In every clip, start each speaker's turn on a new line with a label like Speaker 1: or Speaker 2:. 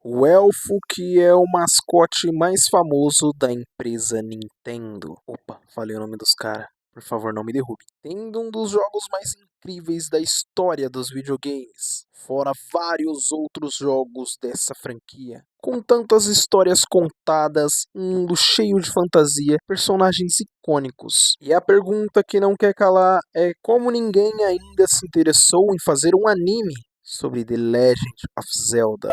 Speaker 1: O elfo que é o mascote mais famoso da empresa Nintendo. Opa, falei o nome dos caras. Por favor, não me derrube. Tendo um dos jogos mais incríveis da história dos videogames, fora vários outros jogos dessa franquia. Com tantas histórias contadas, um mundo cheio de fantasia, personagens icônicos. E a pergunta que não quer calar é como ninguém ainda se interessou em fazer um anime sobre The Legend of Zelda.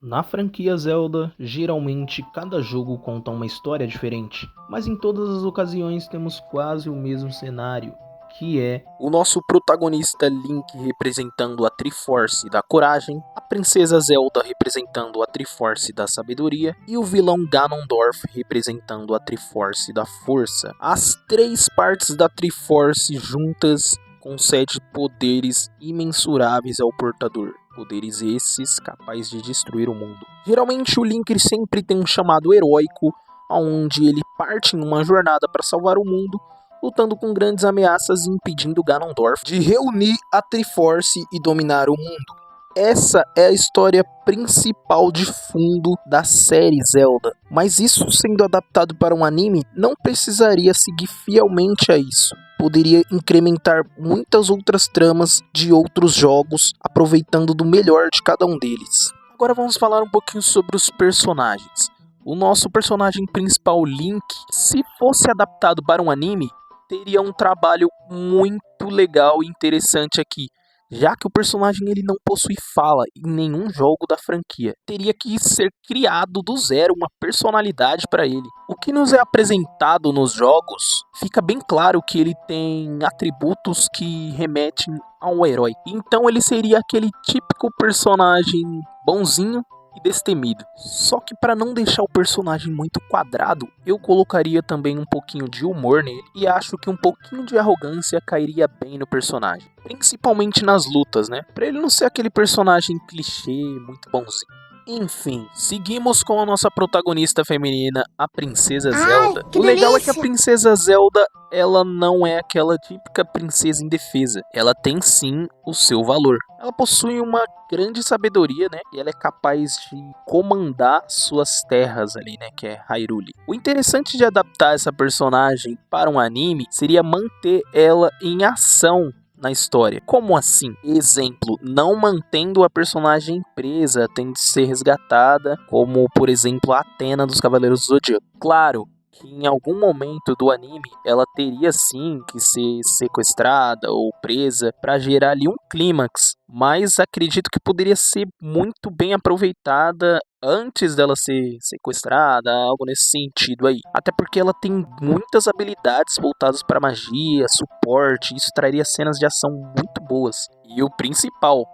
Speaker 2: Na franquia Zelda, geralmente cada jogo conta uma história diferente, mas em todas as ocasiões temos quase o mesmo cenário, que é
Speaker 1: o nosso protagonista Link representando a Triforce da coragem, a princesa Zelda representando a Triforce da sabedoria e o vilão Ganondorf representando a Triforce da força. As três partes da Triforce juntas concedem poderes imensuráveis ao portador. Poderes esses capazes de destruir o mundo. Geralmente o Link sempre tem um chamado heróico, onde ele parte em uma jornada para salvar o mundo, lutando com grandes ameaças e impedindo Ganondorf de reunir a Triforce e dominar o mundo. Essa é a história principal de fundo da série Zelda, mas isso sendo adaptado para um anime não precisaria seguir fielmente a isso. Poderia incrementar muitas outras tramas de outros jogos, aproveitando do melhor de cada um deles. Agora vamos falar um pouquinho sobre os personagens. O nosso personagem principal, Link, se fosse adaptado para um anime, teria um trabalho muito legal e interessante aqui, já que o personagem ele não possui fala em nenhum jogo da franquia. Teria que ser criado do zero uma personalidade para ele. O que nos é apresentado nos jogos, fica bem claro que ele tem atributos que remetem a um herói. Então ele seria aquele típico personagem bonzinho e destemido. Só que para não deixar o personagem muito quadrado, eu colocaria também um pouquinho de humor nele e acho que um pouquinho de arrogância cairia bem no personagem, principalmente nas lutas, né? Para ele não ser aquele personagem clichê, muito bonzinho. Enfim, seguimos com a nossa protagonista feminina, a Princesa Zelda. O legal é que a Princesa Zelda, ela não é aquela típica princesa indefesa. Ela tem sim o seu valor. Ela possui uma grande sabedoria, né? E ela é capaz de comandar suas terras ali, né? Que é Hyrule. O interessante de adaptar essa personagem para um anime seria manter ela em ação na história. Como assim? Exemplo, não mantendo a personagem presa, tendo de ser resgatada, como por exemplo a Athena dos Cavaleiros do Zodíaco. Claro que em algum momento do anime ela teria sim que ser sequestrada ou presa para gerar ali um clímax, mas acredito que poderia ser muito bem aproveitada antes dela ser sequestrada, algo nesse sentido aí. Até porque ela tem muitas habilidades voltadas para magia, suporte, isso traria cenas de ação muito boas. E o principal,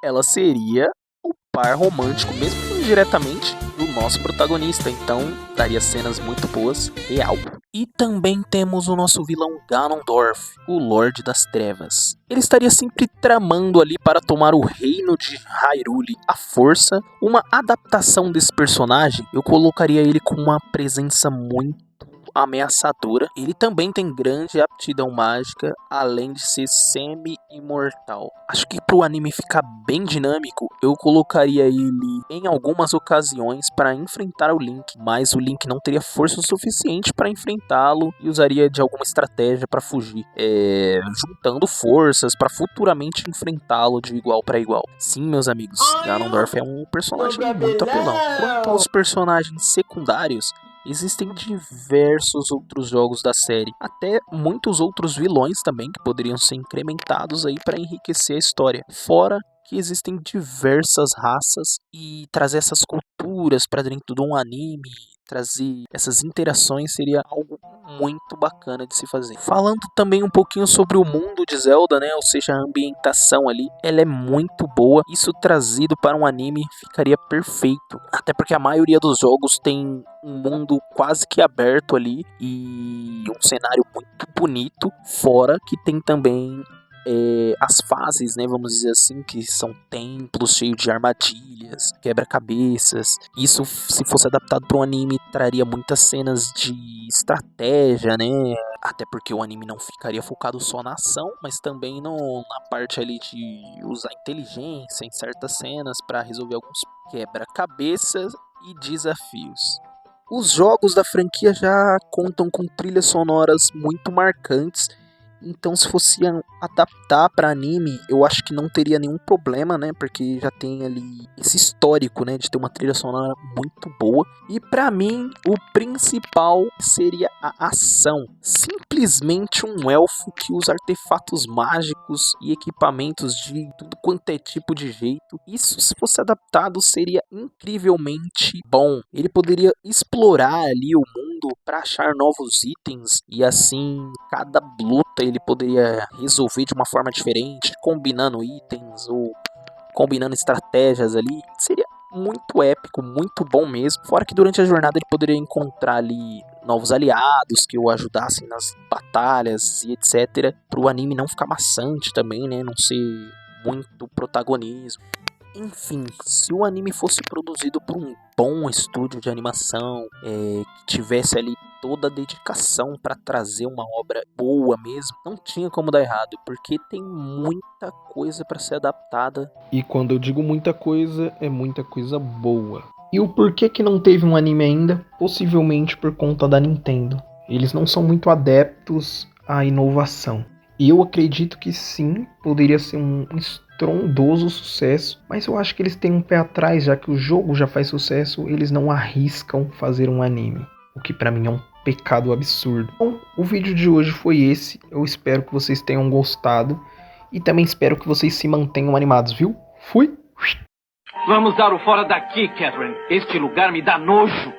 Speaker 1: ela seria o par romântico, mesmo que indiretamente, do nosso protagonista, então daria cenas muito boas, real. E também temos o nosso vilão Ganondorf, o Lorde das Trevas. Ele estaria sempre tramando ali para tomar o reino de Hyrule à força. Uma adaptação desse personagem, eu colocaria ele com uma presença muito ameaçadora. Ele também tem grande aptidão mágica, além de ser semi-imortal. Acho que pro anime ficar bem dinâmico, eu colocaria ele em algumas ocasiões para enfrentar o Link, mas o Link não teria força o suficiente para enfrentá-lo e usaria de alguma estratégia para fugir, juntando forças para futuramente enfrentá-lo de igual para igual. Sim, meus amigos, Ganondorf é um personagem muito apelão. Quanto aos personagens secundários, existem diversos outros jogos da série, até muitos outros vilões também que poderiam ser incrementados aí para enriquecer a história. Fora que existem diversas raças e trazer essas culturas para dentro de um anime, trazer essas interações seria algo muito bacana de se fazer. Falando também um pouquinho sobre o mundo de Zelda, né, ou seja, a ambientação ali, ela é muito boa. Isso trazido para um anime ficaria perfeito, até porque a maioria dos jogos tem um mundo quase que aberto ali e um cenário muito bonito, fora que tem também as fases, né, vamos dizer assim, que são templos cheios de armadilhas, quebra-cabeças. Isso, se fosse adaptado para um anime, traria muitas cenas de estratégia, né, até porque o anime não ficaria focado só na ação, mas também na parte ali de usar inteligência em certas cenas para resolver alguns quebra-cabeças e desafios. Os jogos da franquia já contam com trilhas sonoras muito marcantes, então se fosse adaptar para anime, eu acho que não teria nenhum problema, né? Porque já tem ali esse histórico, né, de ter uma trilha sonora muito boa. E para mim, o principal seria a ação. Simplesmente um elfo que usa artefatos mágicos e equipamentos de tudo quanto é tipo de jeito. Isso, se fosse adaptado, seria incrivelmente bom. Ele poderia explorar ali o mundo para achar novos itens e assim cada luta ele poderia resolver de uma forma diferente, combinando itens ou combinando estratégias ali. Seria muito épico, muito bom mesmo. Fora que durante a jornada ele poderia encontrar ali novos aliados que o ajudassem nas batalhas e etc. Para o anime não ficar maçante também, né? Não ser muito protagonismo. Enfim, se o anime fosse produzido por um bom estúdio de animação, que tivesse ali toda a dedicação para trazer uma obra boa mesmo, não tinha como dar errado, porque tem muita coisa para ser adaptada.
Speaker 2: E quando eu digo muita coisa, é muita coisa boa. E o porquê que não teve um anime ainda? Possivelmente por conta da Nintendo. Eles não são muito adeptos à inovação. E eu acredito que sim, poderia ser um estrondoso sucesso, mas eu acho que eles têm um pé atrás, já que o jogo já faz sucesso, eles não arriscam fazer um anime, o que pra mim é um pecado absurdo. Bom, o vídeo de hoje foi esse, eu espero que vocês tenham gostado e também espero que vocês se mantenham animados, viu? Fui!
Speaker 3: Vamos dar o fora daqui, Catherine. Este lugar me dá nojo.